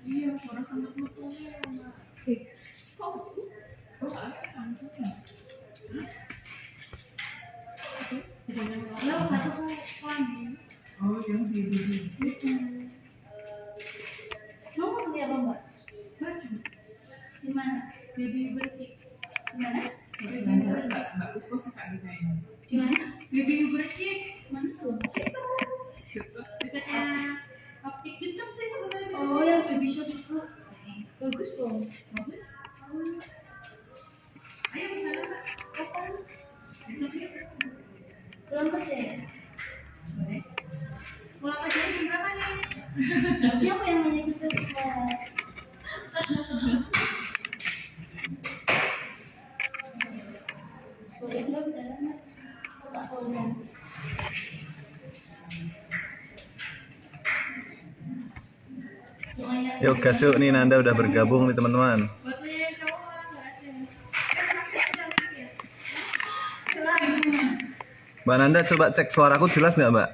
Iya, suara kentut mutunya. Kok? Oh, soalnya langsung ya? Ya, satu lagi. Oh, yang baby. Kamu beli apa, Mbak? Baju. Di mana? Baby berarti. Di mana? Mbak Puspo suka desain. Di mana? Baby berarti. Mana tuh? Dekatnya optik kenceng sih sebenarnya. Oh, yang baby shop itu. Bagus dong. Bagus. Ayo ke sana, Kak. Kapan? Pulang kerja ya? Boleh. Pulang kerja jam berapa nih? Siapa yang nanya gitu? Boleh nggak beneran nggak? Nggak boleh. Yuk gas yuk, nih Nanda udah bergabung nih teman-teman. Mbak Nanda coba cek suaraku jelas nggak Mbak?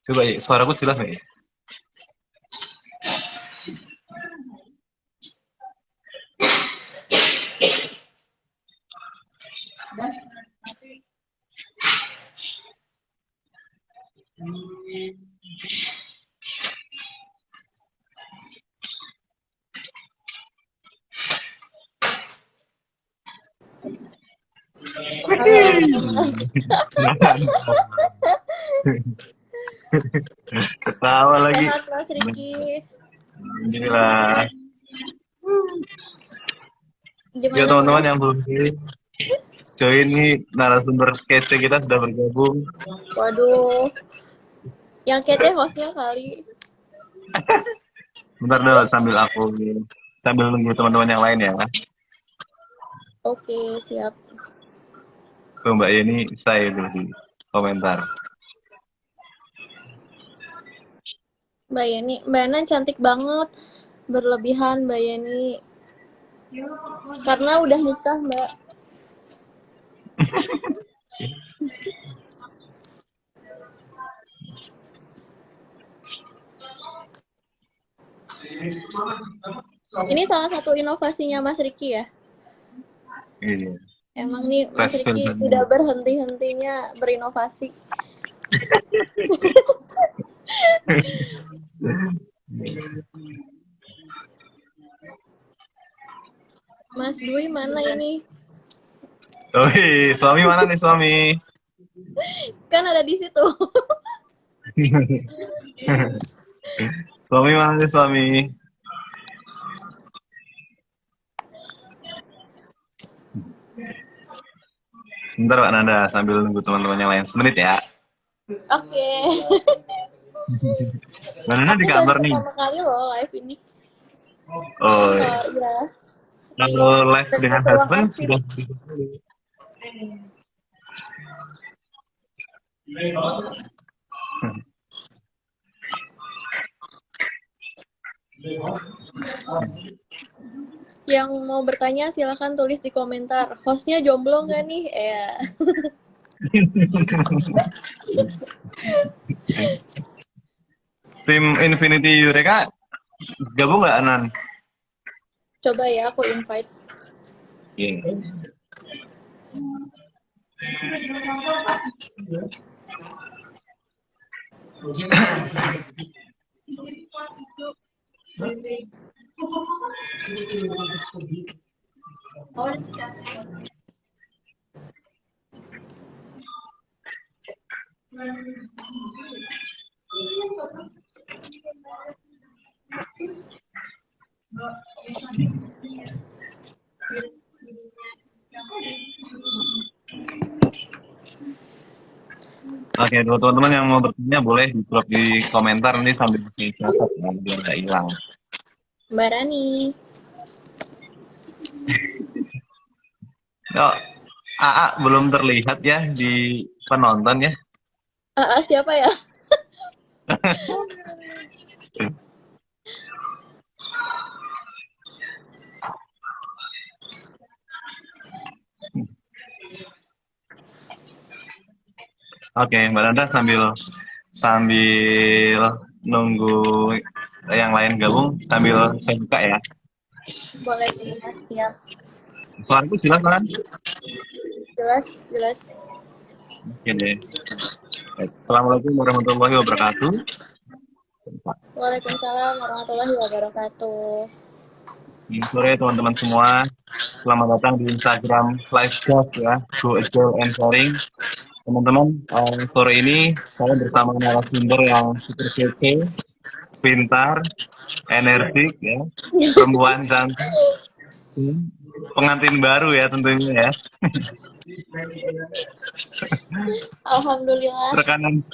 Coba ya, suaraku jelas nggak ya? Ketawa lagi. Sehat Mas Riki. Alhamdulillah. Ya teman-teman yang belum join nih, narasumber kece kita sudah bergabung. Waduh. Yang kece hostnya kali. Bentar dong sambil nunggu teman-teman yang lain ya. Oke, siap. Tuh Mbak Yeni saya dulu di komentar. Mbak Yeni, Mbak Nan cantik banget. Berlebihan Mbak Yeni. Karena udah nikah, Mbak. Ini salah satu inovasinya Mas Riki ya? Iya. Emang nih Mas Riki tidak berhenti-hentinya berinovasi. Mas Dwi mana ini? Oh, suami mana nih suami? Kan ada di situ. Suami mana nih suami? Bentar Mbak Nanda sambil nunggu teman-teman yang lain semenit ya. Oke. Mbak Nanda di kamar nih. Pertama kali loh live ini. Oh, iya. Kalau live dengan husband sudah. Yang mau bertanya silahkan tulis di komentar. Hostnya jomblo nggak nih? Tim Infinity Eureka gabung nggak Anan? Coba ya aku invite. Yeah. Oke, teman-teman yang mau bertanya boleh drop di komentar nanti sambil dicatat biar nggak hilang. Mbak Rani. Oh, AA belum terlihat ya di penonton ya? AA siapa ya? Oke, Mbak Nanda sambil sambil nunggu yang lain gabung, sambil saya buka ya. Boleh Mas, siap. Suaraku jelas kan? Jelas, jelas. Oke deh. Baik. Assalamualaikum warahmatullahi wabarakatuh. Waalaikumsalam warahmatullahi wabarakatuh. Selamat sore teman-teman semua. Selamat datang di Instagram Live Chat ya, Go Agile and Sharing. Teman-teman, sore ini saya bersama narasumber yang super kece, pintar, energik ya, perempuan cantik, pengantin baru ya tentunya ya. Alhamdulillah. Rekanan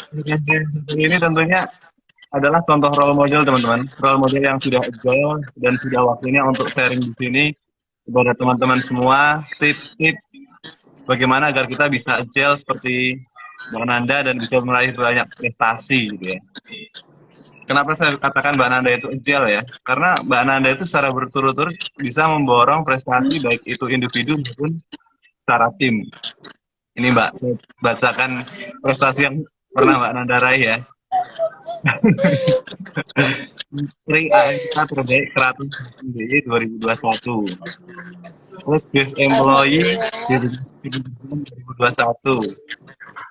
ini tentunya adalah contoh role model teman-teman, role model yang sudah agile dan sudah waktunya untuk sharing di sini kepada teman-teman semua tips-tips bagaimana agar kita bisa agile seperti Mbak Nanda dan bisa meraih banyak prestasi gitu ya. Kenapa saya katakan Mbak Nanda itu agile ya? Karena Mbak Nanda itu secara berturut-turut bisa memborong prestasi baik itu individu maupun secara tim. Ini Mbak, saya bacakan prestasi yang pernah Mbak Nanda raih ya. Menteri AMK terbaik 100 MBY 2021. Terus Best Employee Alhamdulillah. 2021.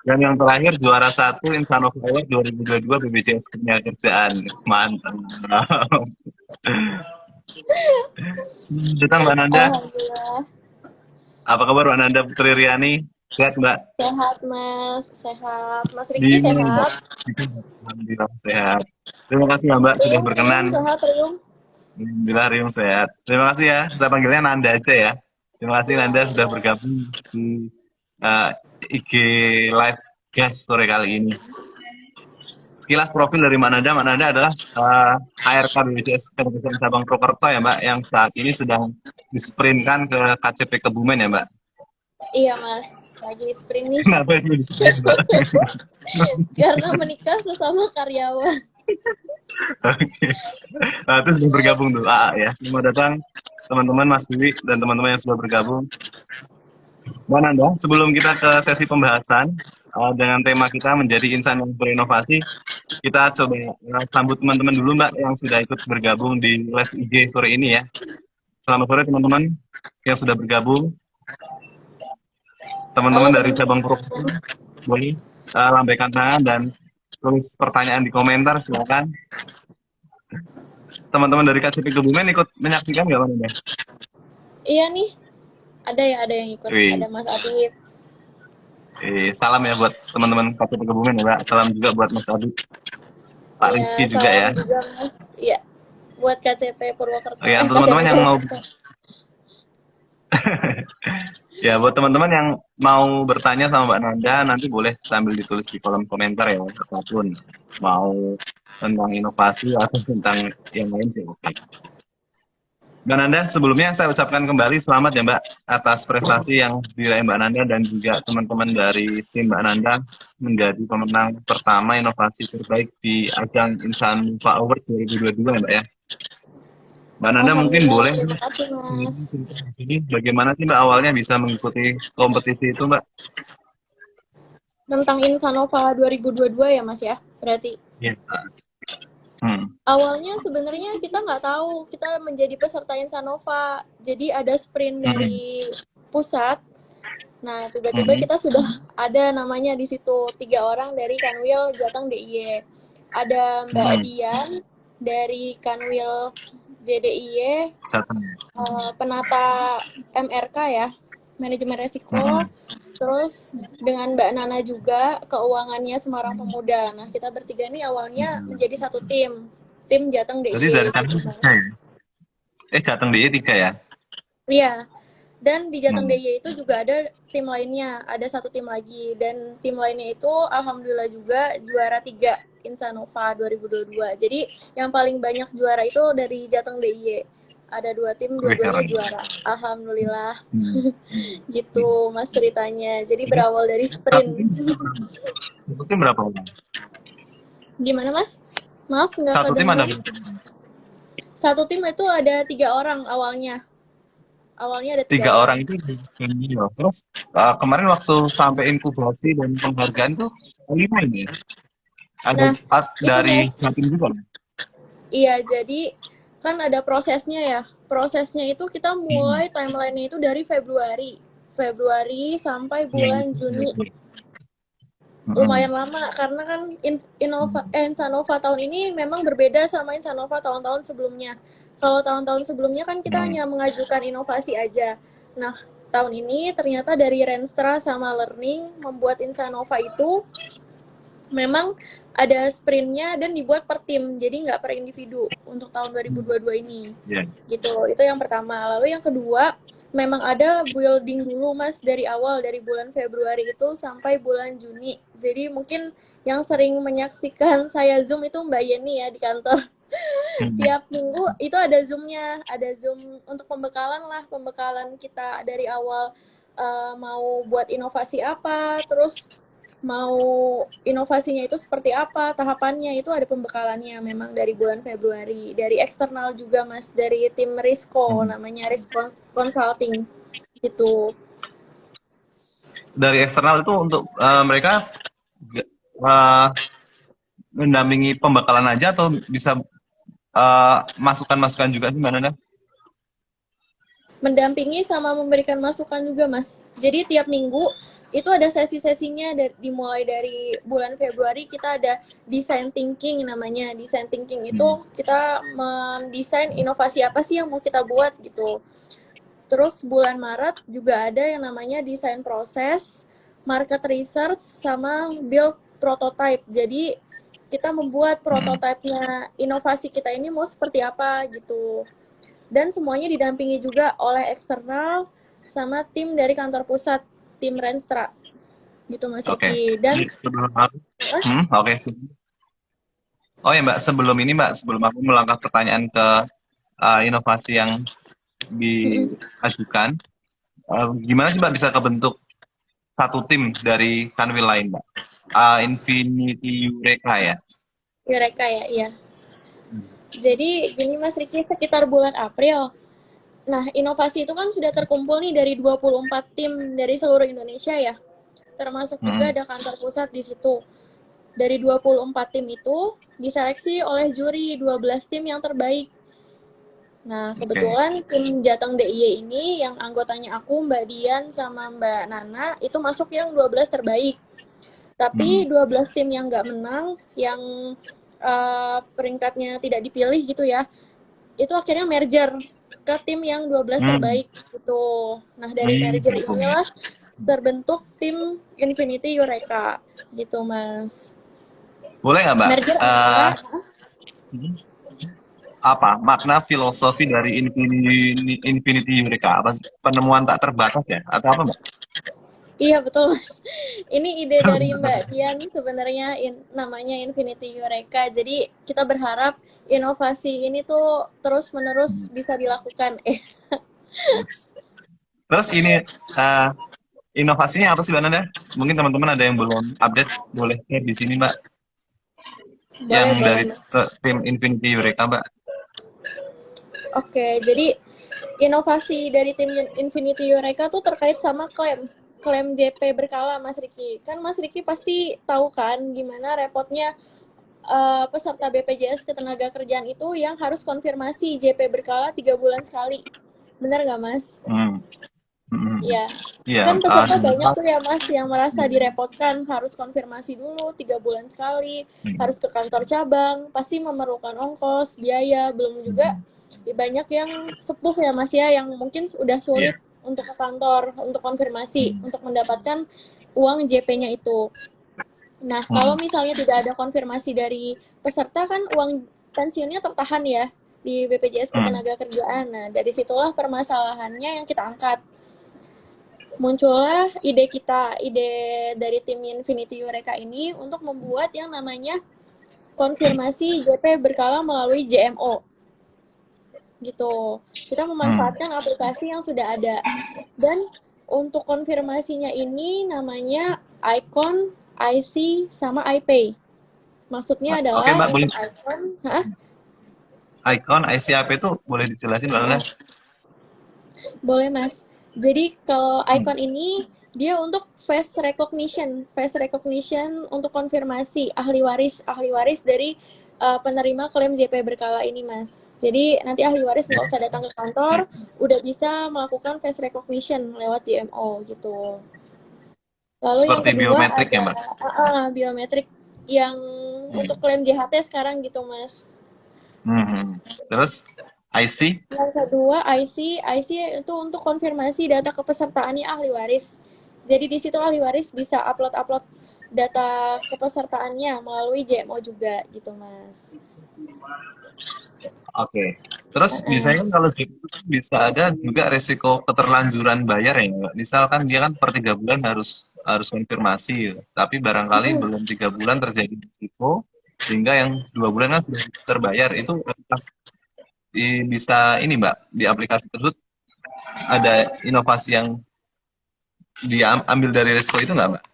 Dan yang terakhir juara 1 Insanova Award 2022 BPJS Ketenagakerjaan. Mantap. Datang Mbak Nanda. Alhamdulillah. Apa kabar Mbak Nanda Putri Riani? Sehat Mbak? Sehat Mas, sehat. Mas Riki Gimana Mbak? sehat. Alhamdulillah sehat. Terima kasih ya Mbak sudah Rium, berkenan. sehat Rium. Alhamdulillah Riung sehat. Terima kasih ya. Saya panggilnya Nanda aja ya. Terima kasih Iya, Nanda sudah iya. bergabung di IG Live Guys sore kali ini. Sekilas profil dari Mbak Nanda. Mbak Nanda adalah ARK BPJS Ketenagakerjaan Cabang Purwokerto ya Mbak, yang saat ini sedang disprintkan ke KCP Kebumen ya Mbak. Iya Mas, lagi sprint nih. Kenapa itu disprint Mbak? Karena menikah sesama karyawan. Oke. Nah, itu sudah bergabung tuh AA ya. Selamat datang teman-teman Mas Dewi dan teman-teman yang sudah bergabung. Mbak Nanda, sebelum kita ke sesi pembahasan dengan tema kita menjadi insan yang berinovasi, kita coba sambut teman-teman dulu Mbak yang sudah ikut bergabung di live IG sore ini ya. Selamat sore teman-teman yang sudah bergabung. Teman-teman dari cabang Purwokerto boleh lambaikan tangan dan tulis pertanyaan di komentar silakan. Teman-teman dari KCP Kebumen ikut menyaksikan nggak Mbak Nanda? Iya nih, ada yang ikut. Wih. Ada Mas Adib. Salam ya buat teman-teman KCP Kebumen ya Mbak. Salam juga buat Mas Adi. Pak Iya, Rizky juga salam ya. juga Mas. Iya, buat KCP Purwokerto. Ya, untuk teman-teman yang mau Purwokerto. ya buat teman-teman yang mau bertanya sama Mbak Nanda nanti boleh sambil ditulis di kolom komentar ya, apapun mau tentang inovasi atau tentang yang lain sih oke. Mbak Nanda, sebelumnya saya ucapkan kembali selamat ya Mbak atas prestasi yang diraih Mbak Nanda dan juga teman-teman dari tim Mbak Nanda menjadi pemenang pertama inovasi terbaik di ajang Insanova Award 2022 ya Mbak ya. Mbak Nanda mungkin boleh Terima kasih Mas. ini bagaimana sih Mbak awalnya bisa mengikuti kompetisi itu Mbak? Tentang Insanova 2022 ya Mas ya, berarti. Iya. Awalnya sebenarnya kita nggak tahu kita menjadi peserta Insanova. Jadi ada sprint dari pusat. Nah, tiba-tiba kita sudah ada namanya di situ 3 orang dari Kanwil Jateng DIY. Ada Mbak Dian dari Kanwil JDIY, penata MRK ya, manajemen resiko. Terus dengan Mbak Nana juga keuangannya Semarang Pemuda. Nah, kita bertiga nih awalnya menjadi satu tim Jateng DIY. Jadi dari Jateng ya? Jateng DIY 3 ya? Iya. Dan di Jateng DIY itu juga ada tim lainnya, ada satu tim lagi. Dan tim lainnya itu alhamdulillah juga juara 3 Insanova 2022. Jadi yang paling banyak juara itu dari Jateng DIY. Ada 2 tim, dua-duanya juara. Alhamdulillah. Gitu Mas ceritanya. Jadi berawal dari sprint. Satu tim berapa orang? Gimana Mas? Maaf nggak Satu tim ada. Satu tim itu ada 3 orang awalnya. Awalnya ada 3 3 orang. orang itu senior. Terus kemarin waktu sampai inkubasi dan penghargaan tuh 5 ini ya? Ada Nah, itu dari Mas. Jatim juga. Iya, jadi kan ada prosesnya ya. Prosesnya itu kita mulai timeline-nya itu dari Februari. Februari sampai bulan Juni. Lumayan lama karena kan Insanova tahun ini memang berbeda sama Insanova tahun-tahun sebelumnya. Kalau tahun-tahun sebelumnya kan kita hanya mengajukan inovasi aja. Nah, tahun ini ternyata dari Renstra sama Learning membuat Insanova itu memang ada sprintnya dan dibuat per tim, jadi nggak per individu untuk tahun 2022 ini. Gitu, itu yang pertama. Lalu yang kedua, memang ada building dulu Mas dari awal, dari bulan Februari itu sampai bulan Juni. Jadi mungkin yang sering menyaksikan saya Zoom itu Mbak Yeni ya di kantor. Tiap minggu itu ada Zoom-nya, ada Zoom untuk pembekalan lah, pembekalan kita dari awal mau buat inovasi apa, terus mau inovasinya itu seperti apa, tahapannya itu ada pembekalannya memang dari bulan Februari. Dari eksternal juga Mas, dari tim Risco, namanya Risco Consulting gitu. Dari eksternal itu untuk mereka mendampingi pembekalan aja atau bisa masukan-masukan juga gimana? Mendampingi sama memberikan masukan juga Mas. Jadi tiap minggu itu ada sesi-sesinya dimulai dari bulan Februari kita ada design thinking namanya. Design thinking itu kita mendesain inovasi apa sih yang mau kita buat gitu. Terus bulan Maret juga ada yang namanya design proses, market research, sama build prototype. Jadi kita membuat prototipenya inovasi kita ini mau seperti apa gitu. Dan semuanya didampingi juga oleh eksternal sama tim dari kantor pusat, tim Renstra gitu Mas Riki. Dan Oke. Oh ya Mbak, sebelum aku melangkah pertanyaan ke inovasi yang diajukan, gimana sih Mbak bisa kebentuk satu tim dari Kanwil lain Mbak? Infinity Eureka ya? Eureka ya, iya. Jadi gini Mas Riki, sekitar bulan April. Nah, inovasi itu kan sudah terkumpul nih dari 24 tim dari seluruh Indonesia ya. Termasuk juga ada kantor pusat di situ. Dari 24 tim itu diseleksi oleh juri 12 tim yang terbaik. Nah, kebetulan tim Jateng DIY ini yang anggotanya aku, Mbak Dian sama Mbak Nana itu masuk yang 12 terbaik. Tapi 12 tim yang nggak menang, yang peringkatnya tidak dipilih gitu ya, itu akhirnya merger ke tim yang 12 terbaik gitu. Nah, dari merger inilah terbentuk tim Infinity Eureka gitu, Mas. Boleh nggak, Mbak? Merger apa makna filosofi dari Infinity Eureka? Apa penemuan tak terbatas ya? Atau apa, Mbak? Iya betul Mas. Ini ide dari Mbak Dian sebenarnya namanya Infinity Eureka. Jadi kita berharap inovasi ini tuh terus-menerus bisa dilakukan. Terus ini inovasinya apa sih Mbak Nanda? Mungkin teman-teman ada yang belum update, boleh share di sini Mbak. Yang dari tim Infinity Eureka Mbak. Oke, jadi inovasi dari tim Infinity Eureka tuh terkait sama klaim JP berkala Mas Riki. Kan Mas Riki pasti tahu kan gimana repotnya peserta BPJS Ketenagakerjaan itu yang harus konfirmasi JP berkala 3 bulan sekali. Benar nggak Mas? Iya. Kan peserta banyak tuh ya Mas yang merasa direpotkan, harus konfirmasi dulu 3 bulan sekali, harus ke kantor cabang, pasti memerlukan ongkos, biaya, belum juga banyak yang sepuh ya Mas ya, yang mungkin udah sulit untuk ke kantor, untuk konfirmasi, untuk mendapatkan uang JP-nya itu. Nah, kalau misalnya tidak ada konfirmasi dari peserta kan uang pensiunnya tertahan ya di BPJS Ketenagakerjaan. Nah, dari situlah permasalahannya yang kita angkat. Muncullah ide dari tim Infinity Eureka ini untuk membuat yang namanya konfirmasi JP berkala melalui JMO. Gitu. Kita memanfaatkan aplikasi yang sudah ada. Dan untuk konfirmasinya ini namanya Icon, IC, sama iPay. Maksudnya adalah untuk Icon, Icon, IC, apa itu boleh dijelasin Mbak Nana? Boleh, Mas. Jadi kalau icon ini dia untuk face recognition. Face recognition untuk konfirmasi ahli waris dari penerima klaim JP berkala ini, Mas. Jadi nanti ahli waris nggak usah datang ke kantor, udah bisa melakukan face recognition lewat GMO gitu. Lalu yang Seperti kedua biometrik ya, ada Mbak? biometrik yang untuk klaim JHT sekarang gitu, Mas. Terus IC? Yang kedua, IC itu untuk konfirmasi data kepesertaannya ahli waris. Jadi di situ ahli waris bisa upload data kepesertaannya melalui JMO juga gitu, Mas. Oke. Terus biasanya kan kalau gitu kan bisa ada juga resiko keterlanjuran bayar ya, Mbak. Misalkan dia kan per 3 bulan harus konfirmasi, ya. Tapi barangkali belum 3 bulan terjadi resiko, sehingga yang 2 bulan kan sudah terbayar. Itu apakah bisa ini Mbak, di aplikasi tersebut ada inovasi yang diambil dari resiko itu nggak Mbak?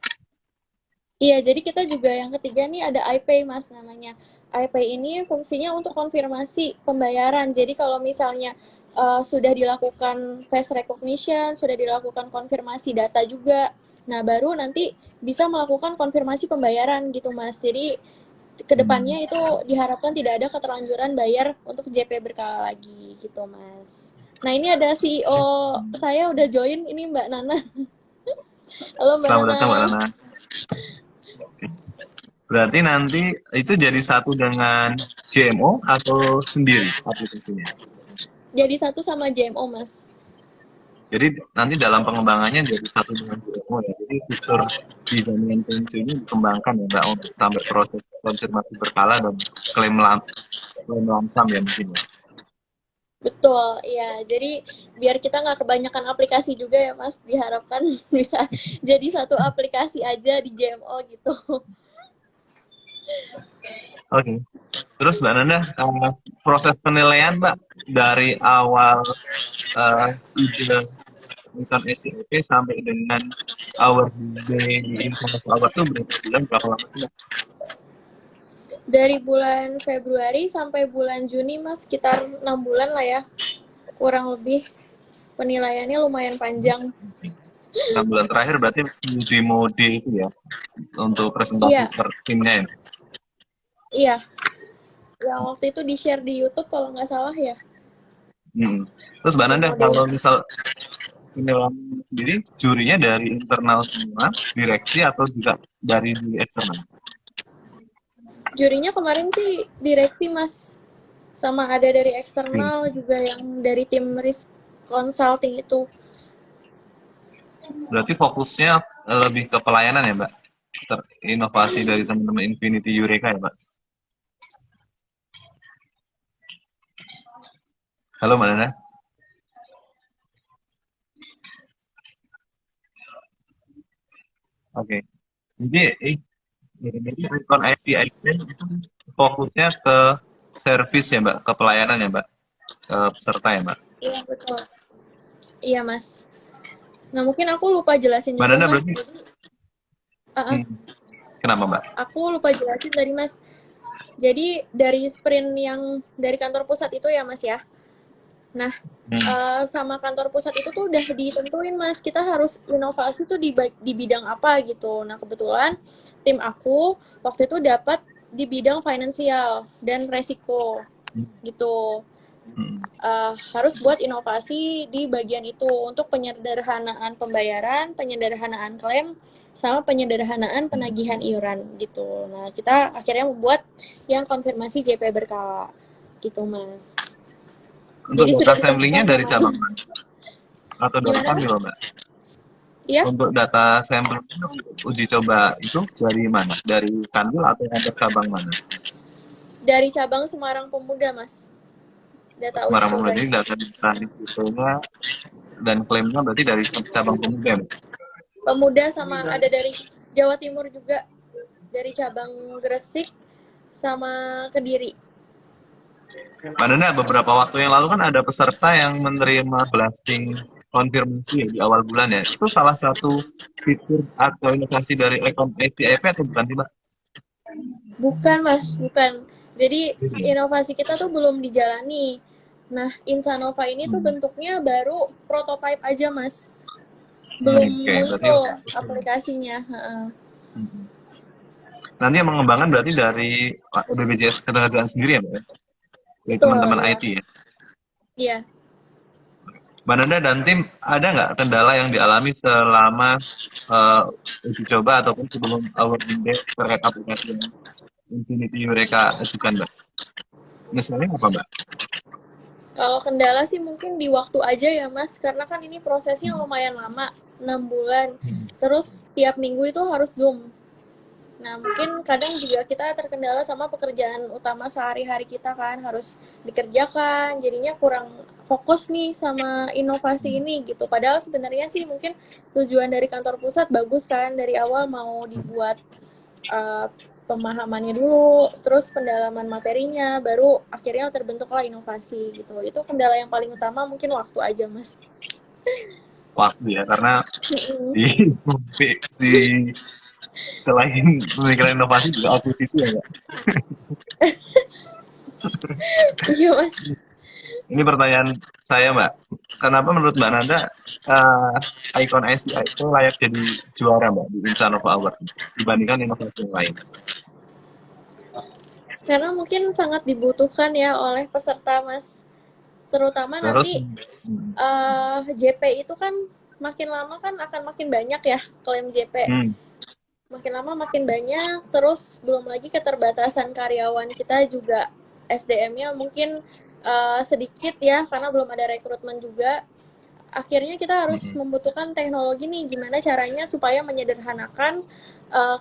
Iya, jadi kita juga yang ketiga nih ada iPay, Mas, namanya. iPay ini fungsinya untuk konfirmasi pembayaran. Jadi kalau misalnya sudah dilakukan face recognition, sudah dilakukan konfirmasi data juga, nah baru nanti bisa melakukan konfirmasi pembayaran gitu, Mas. Jadi kedepannya itu diharapkan tidak ada keterlanjuran bayar untuk JP berkala lagi gitu, Mas. Nah, ini ada CEO saya udah join, ini Mbak Nana. Halo Mbak Selamat Nana. datang Mbak Nana. Berarti nanti itu jadi satu dengan JMO atau sendiri aplikasinya? Jadi satu sama JMO, Mas. Jadi nanti dalam pengembangannya jadi satu dengan JMO ya. Jadi fitur di jaminan pensiun ini dikembangkan ya Mbak untuk sampai proses konfirmasi berkala dan klaim lamsam ya mungkin ya. Betul, ya. Jadi biar kita nggak kebanyakan aplikasi juga ya, Mas. Diharapkan bisa jadi satu aplikasi aja di JMO gitu. Oke. Terus Mbak Nanda, proses penilaian Mbak dari awal ide tentang SCP sampai dengan award day di informasi award itu berapa lama sih Mbak? Dari bulan Februari sampai bulan Juni, Mas, sekitar 6 bulan lah ya. Kurang lebih. Penilaiannya lumayan panjang. 6 bulan terakhir berarti di mode itu ya, untuk presentasi per timnya ya? Iya. Yang waktu itu di-share di YouTube kalau nggak salah ya. Terus Mbak Nanda, kalau misal penilaian sendiri, jurinya dari internal semua, direksi atau juga dari eksternal? Jurinya kemarin sih direksi, Mas. Sama ada dari eksternal juga yang dari tim risk consulting itu. Berarti fokusnya lebih ke pelayanan ya Mbak? Inovasi dari teman-teman Infinity Eureka ya Mbak? Halo Mbak Nanda? Oke. Jadi ikon ICIC itu fokusnya ke service ya Mbak, ke pelayanan ya Mbak, ke peserta ya Mbak? Iya, betul. Iya, Mas. Nah, mungkin aku lupa jelasin Mbak juga, Nanda Mas. berarti? Kenapa Mbak? Aku lupa jelasin tadi, Mas. Jadi dari sprint yang dari kantor pusat itu ya, Mas ya. Nah, sama kantor pusat itu tuh udah ditentuin, Mas. Kita harus inovasi tuh di bidang apa gitu. Nah, kebetulan tim aku waktu itu dapat di bidang finansial dan resiko gitu. Harus buat inovasi di bagian itu untuk penyederhanaan pembayaran, penyederhanaan klaim, sama penyederhanaan penagihan iuran gitu. Nah, kita akhirnya membuat yang konfirmasi JP berkala gitu, Mas. Untuk data samplingnya dari cabang mana? Atau dari Kanwil, Mbak? Iya. Untuk data sampling uji coba itu dari mana? Dari Kanwil atau dari cabang mana? Dari cabang Semarang Pemuda, Mas. Data Semarang Pemuda, jadi data itu-nya dan klaimnya berarti dari cabang Pemuda, Mbak? Pemuda sama ada dari Jawa Timur juga, dari cabang Gresik sama Kediri. Padahal beberapa waktu yang lalu kan ada peserta yang menerima blasting konfirmasi ya, di awal bulan ya. Itu salah satu fitur atau inovasi dari account ICIP atau bukan sih, Mbak? Bukan, Mas, bukan. Jadi inovasi kita tuh belum dijalani. Nah, Insanova ini tuh Hmm. bentuknya baru prototype aja, Mas. Belum Oke, berarti muncul aplikasinya. Heeh. hmm. Nanti yang mengembangkan berarti dari BPJS Ketenagakerjaan sendiri ya, Mbak? Dari Betul, teman-teman ya. IT ya. Iya. Mbak Nanda dan tim ada nggak kendala yang dialami selama uji coba ataupun sebelum awarding day terkait aplikasi yang Infinity mereka ajukan, Mbak? Misalnya apa, Mbak? Kalau kendala sih mungkin di waktu aja ya, Mas, karena kan ini prosesnya lumayan lama, 6 bulan. Terus tiap minggu itu harus Zoom. Nah, mungkin kadang juga kita terkendala sama pekerjaan utama sehari-hari kita kan, harus dikerjakan, jadinya kurang fokus nih sama inovasi ini gitu. Padahal sebenarnya sih mungkin tujuan dari kantor pusat bagus kan, dari awal mau dibuat uh, pemahamannya dulu, terus pendalaman materinya, baru akhirnya terbentuklah inovasi gitu. Itu kendala yang paling utama mungkin waktu aja, Mas. Waktu ya, karena di, di selain pemikiran inovasi juga akuisisi ya, Mbak? Iya, Mas. Ini pertanyaan saya, Mbak. Kenapa menurut Mbak Nanda Icon ICI itu layak jadi juara, Mbak, di Insanova Award dibandingkan inovasi yang lain? Karena mungkin sangat dibutuhkan ya oleh peserta, Mas. Terutama Terus, nanti JP itu kan makin lama kan akan makin banyak ya klaim JP. Makin lama makin banyak, terus belum lagi keterbatasan karyawan kita juga SDM-nya mungkin sedikit ya karena belum ada rekrutmen juga. Akhirnya kita harus membutuhkan teknologi nih, gimana caranya supaya menyederhanakan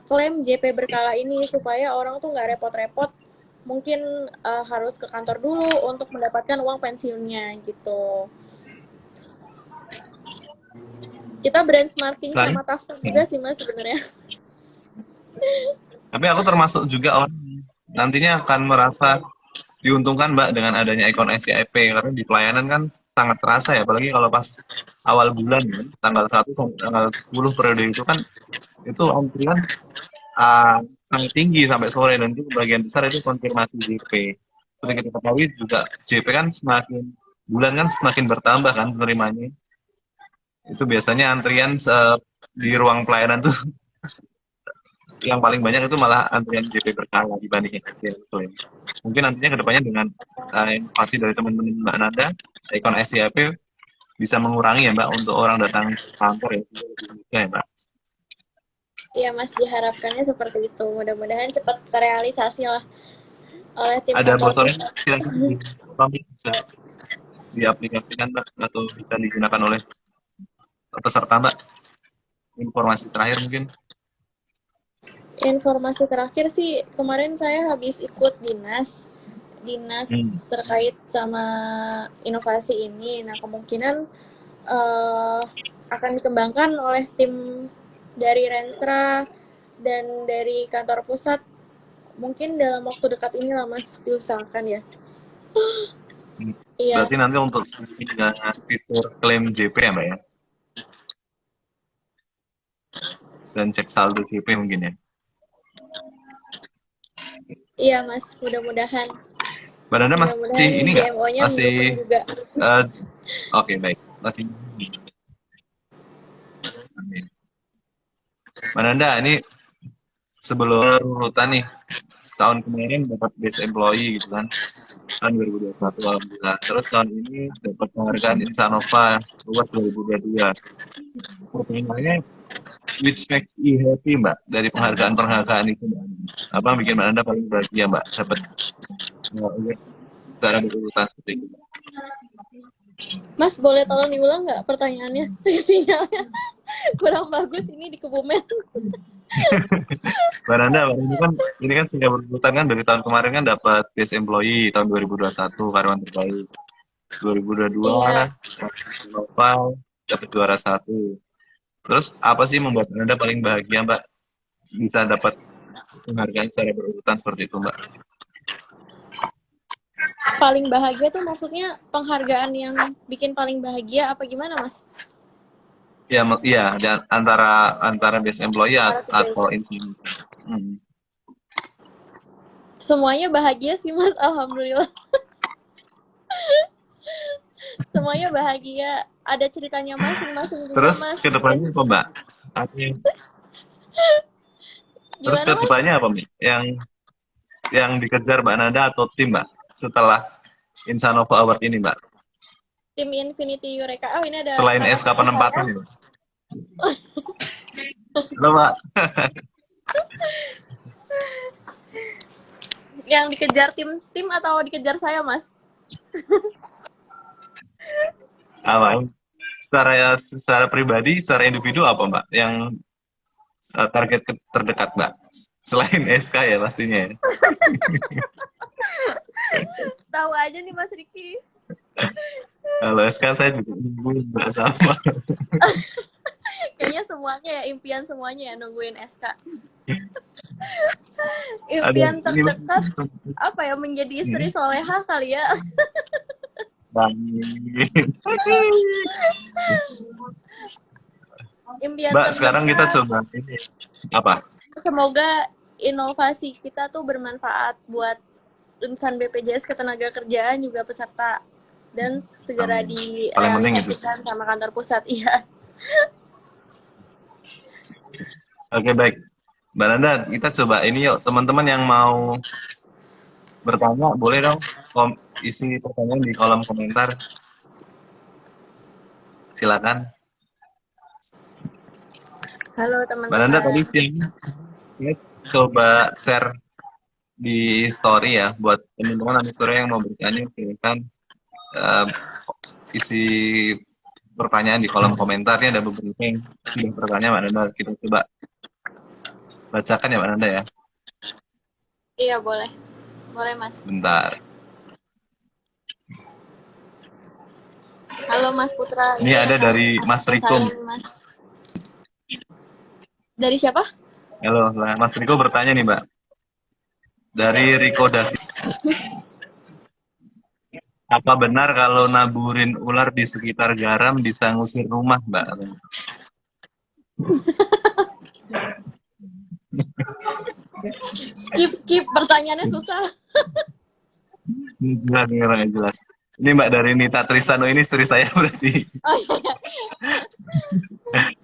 klaim JP berkala ini supaya orang tuh nggak repot-repot mungkin harus ke kantor dulu untuk mendapatkan uang pensiunnya gitu. Kita benchmarking sama Tafton juga sih, Mas, sebenarnya. Tapi aku termasuk juga orang nantinya akan merasa diuntungkan, Mbak, dengan adanya Icon SCIP karena di pelayanan kan sangat terasa ya, apalagi kalau pas awal bulan kan, tanggal 1 sampai tanggal 10 periode itu kan itu antrian sangat tinggi sampai sore dan itu sebagian besar itu konfirmasi JP. Seperti kita ketahui juga JP kan semakin bulan kan semakin bertambah kan penerimanya. Itu biasanya antrian di ruang pelayanan tuh yang paling banyak itu malah antrian JP berkala dibandingin antrian klaim. Mungkin nantinya kedepannya dengan inovasi dari teman-teman Mbak Nanda, Icon SCIP bisa mengurangi ya Mbak untuk orang datang ke kantor ya, ya Mbak. Iya, Mas, diharapkannya seperti itu. Mudah-mudahan cepat terrealisasi lah oleh tim Ada kantor bocoran pusat. kira-kira bisa diaplikasikan Mbak atau bisa digunakan oleh peserta Mbak? Informasi terakhir mungkin. Informasi terakhir sih, kemarin saya habis ikut dinas terkait sama inovasi ini. Nah, kemungkinan akan dikembangkan oleh tim dari Renstra dan dari kantor pusat. Mungkin dalam waktu dekat ini lah, Mas, diusahakan ya. Iya. Berarti nanti untuk fitur klaim JP ya Mbak ya? Dan cek saldo JP mungkin ya? Iya, Mas, mudah-mudahan. Mbak Nanda masih ini nggak? Masih juga. Oke, baik. Masih Mbak Nanda, ini sebelum urutan nih, tahun kemarin dapat Best Employee gitu kan, tahun 2021 alhamdulillah. Terus tahun ini dapat penghargaan Insanova Award 2022. Pertanyaannya, which makes you happy Mbak dari penghargaan-penghargaan itu Mbak? Apa yang bikin Mbak Nanda paling bahagia Mbak dapat secara berurutan seperti itu? Mas, boleh tolong diulang nggak pertanyaannya? Sinyalnya kurang bagus ini di Kebumen. Mbak Nanda, ini kan sudah berurutan kan dari tahun kemarin kan dapat Best Employee tahun 2021 karyawan terbaik. 2022 Nopal dapat juara 1. Terus apa sih membuat Anda paling bahagia Mbak bisa dapat penghargaan secara berurutan seperti itu Mbak? Paling bahagia tuh maksudnya penghargaan yang bikin paling bahagia apa gimana, Mas? Ya, iya, dan antara best employee atau insinyur. Semuanya bahagia sih, Mas. Alhamdulillah. semuanya bahagia. Ada ceritanya masing-masing juga, Terus Mas. ke depannya apa, Mbak? Terus Gimana, ke Mas? depannya apa, Mbak? Yang dikejar Mbak Nanda atau tim, Mbak? Setelah Insanova Award ini, Mbak? Tim Infinity Eureka. Oh, ini ada Selain kakak SK saya. penempatan, Mbak. Halo, Mbak. Yang dikejar tim atau dikejar saya, Mas? Apa? Secara pribadi, secara individu apa, Mbak? Yang target terdekat, Mbak? Selain SK ya pastinya ya. Tahu aja nih, Mas Riki. Kalau SK saya juga nungguin, Mbak, sama. Kayaknya semuanya ya, impian semuanya ya nungguin SK. Ada Impian ini, Mbak. terdekat apa ya, menjadi istri soleha kali ya. Impian Mbak, sekarang kita terdekat. coba ini apa? Semoga inovasi kita tuh bermanfaat buat insan BPJS Ketenagakerjaan juga peserta dan segera Paling penting itu. direalisasikan sama kantor pusat. Iya. Oke, baik. Mbak Nanda, kita coba ini yuk. Teman-teman yang mau bertanya, boleh dong isi pertanyaan di kolom komentar. Silakan. Halo Mbak Nanda, tadi teman-teman. siang kita coba share di story ya, buat teman-teman sore yang mau bertanya, silakan isi pertanyaan di kolom komentarnya. Ada beberapa yang sudah bertanya, Mbak Nanda. Kita coba bacakan ya, Mbak Nanda ya. Iya, boleh. Boleh, Mas. Bentar. Halo Mas Putra. Ini ada dari Mas Riko. Mas. Dari siapa? Halo, Mas Riko bertanya nih, Mbak. Dari Riko Dasi. Apa benar kalau naburin ular di sekitar garam bisa ngusir rumah, Mbak? Skip, pertanyaannya susah. Jelas. Ini Mbak dari Nita Trisano, ini istri saya berarti. Oh iya.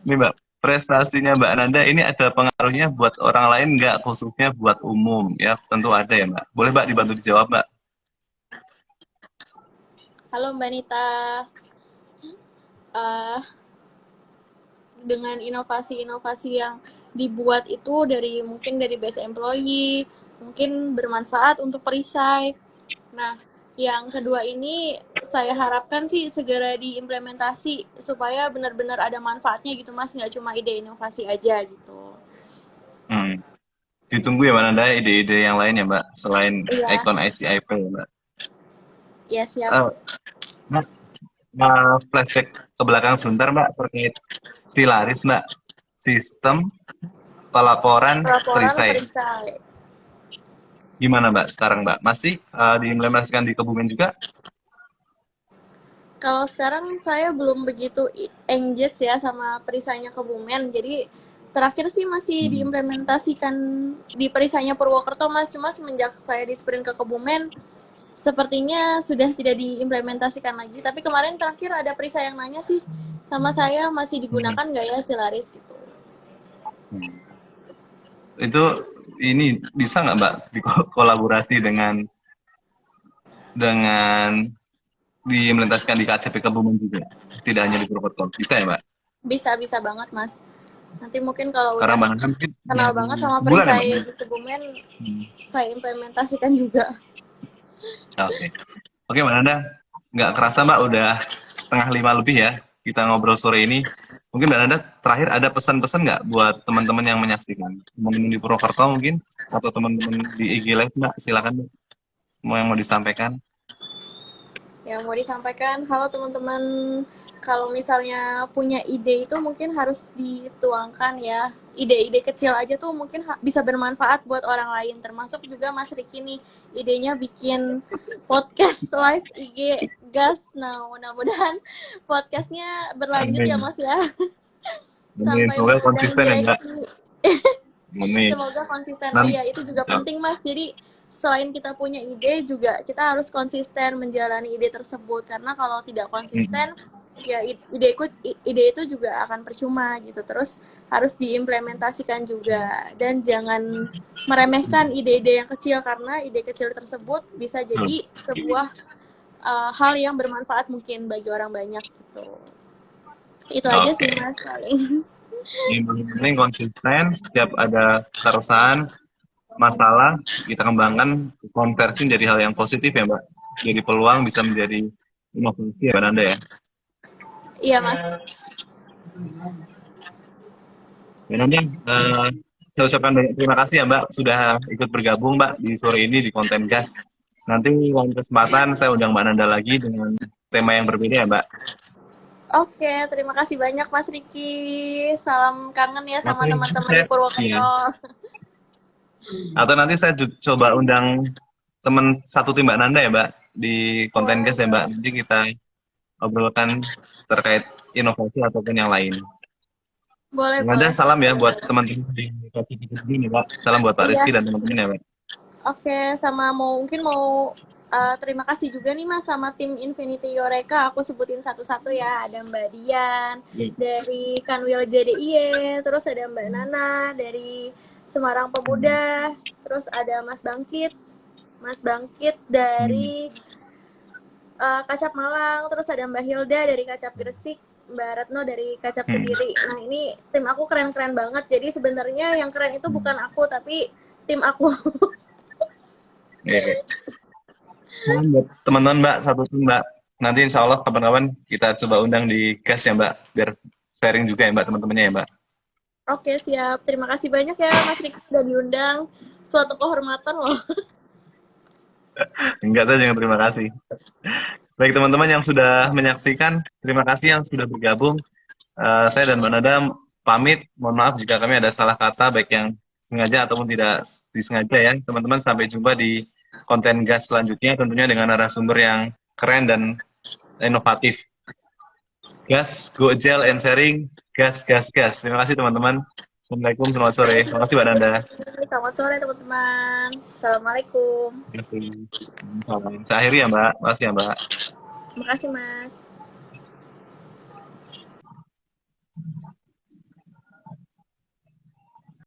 Ini Mbak, prestasinya Mbak Nanda ini ada pengaruhnya buat orang lain nggak, khususnya buat umum ya? Tentu ada ya, Mbak. Boleh Mbak dibantu dijawab, Mbak? Halo Mbak Nita. Dengan inovasi-inovasi yang dibuat itu mungkin dari best employee, mungkin bermanfaat untuk perisai. Nah, yang kedua ini saya harapkan sih segera diimplementasi supaya benar-benar ada manfaatnya gitu Mas, nggak cuma ide inovasi aja gitu. Ditunggu ya Mbak Nanda ide-ide yang lain ya Mbak, selain ikon ICIP ya Mbak. Iya siap. Flashback ke belakang sebentar Mbak terkait Silaris Mbak, sistem pelaporan perisai. Gimana Mbak sekarang Mbak? Masih diimplementasikan di Kebumen juga? Kalau sekarang saya belum begitu engage ya sama perisainya Kebumen. Jadi terakhir sih masih diimplementasikan di perisainya Purwokerto Mas. Cuma semenjak saya di-sprint ke Kebumen, sepertinya sudah tidak diimplementasikan lagi. Tapi kemarin terakhir ada perisai yang nanya sih sama saya, masih digunakan nggak ya Silaris gitu. Itu ini bisa nggak Mbak dikolaborasi dengan diimplementasikan di KCP Kebumen juga, tidak hanya di Purwokerto, bisa ya Mbak? Bisa banget Mas. Nanti mungkin kalau udah kenal banget sama perisai di Kebumen, saya implementasikan juga. Oke Mbak Nanda, nggak kerasa Mbak udah 4:30 lebih ya kita ngobrol sore ini. Mungkin Mbak Nanda terakhir ada pesan-pesan nggak buat teman-teman yang menyaksikan, teman-teman di Purwokerto mungkin, atau teman-teman di IG Live Mbak, silakan yang mau disampaikan. Yang mau disampaikan, halo teman-teman, kalau misalnya punya ide itu mungkin harus dituangkan ya. Ide-ide kecil aja tuh mungkin bisa bermanfaat buat orang lain, termasuk juga Mas Riki nih, idenya bikin podcast live IG gas. Nah, mudah-mudahan podcastnya berlanjut ya Mas ya. Sampai semoga konsisten ya Mbak. Semoga konsisten. Oh iya, itu juga penting Mas. Jadi selain kita punya ide juga kita harus konsisten menjalani ide tersebut, karena kalau tidak konsisten ya ide itu juga akan percuma gitu. Terus harus diimplementasikan juga, dan jangan meremehkan ide-ide yang kecil, karena ide kecil tersebut bisa jadi sebuah hal yang bermanfaat mungkin bagi orang banyak gitu. Itu aja sih Mas paling. Yang paling penting konsisten, setiap ada keresahan, masalah, kita kembangkan, konversi jadi hal yang positif ya Mbak. Jadi peluang bisa menjadi inovasi ya Mbak Nanda ya. Iya Mas. Mbak Nanda, saya ucapkan banyak terima kasih ya Mbak sudah ikut bergabung Mbak di sore ini di Konten Gas. Nanti lain kesempatan saya undang Mbak Nanda lagi dengan tema yang berbeda ya Mbak. Oke, terima kasih banyak Mas Riki. Salam kangen ya sama Oke, teman-teman di Purwokerto. iya. Atau nanti saya coba undang teman satu tim Mbak Nanda ya Mbak di Konten Gas ya Mbak. Nanti kita obrolkan terkait inovasi ataupun yang lain. Boleh, Mbak Nanda, boleh. salam ya buat teman-teman di Kopi ini Mbak. Salam buat Pak Rizky dan teman-teman ya Mbak. Oke, sama mungkin mau terima kasih juga nih Mas sama tim Infinity Eureka. Aku sebutin satu-satu ya. Ada Mbak Dian dari Kanwil JDIY, terus ada Mbak Nana dari Semarang Pemuda, terus ada Mas Bangkit dari Kacap Malang, terus ada Mbak Hilda dari Kacap Gresik, Mbak Retno dari Kacap Kediri. Nah ini tim aku keren-keren banget. Jadi sebenarnya yang keren itu bukan aku, tapi tim aku. Buat teman-teman Mbak, satu tim Mbak. Nanti insya Allah kapan-kapan kita coba undang di Gas ya Mbak, biar sharing juga ya Mbak teman-temannya ya Mbak. Oke, siap. Terima kasih banyak ya Mas Riki sudah diundang. Suatu kehormatan loh. Enggak saja yang terima kasih. Baik teman-teman yang sudah menyaksikan, terima kasih yang sudah bergabung. Saya dan Mbak Nada pamit. Mohon maaf jika kami ada salah kata, baik yang sengaja ataupun tidak disengaja ya. Teman-teman sampai jumpa di Konten Gas selanjutnya, tentunya dengan narasumber yang keren dan inovatif. Gas, go gel and sharing, gas, gas, gas. Terima kasih teman-teman. Assalamualaikum, selamat sore. Terima kasih Mbak Nanda. Selamat sore teman-teman. Assalamualaikum. Terima kasih. Saya akhiri ya Mbak. Terima kasih ya Mbak. Terima kasih Mas.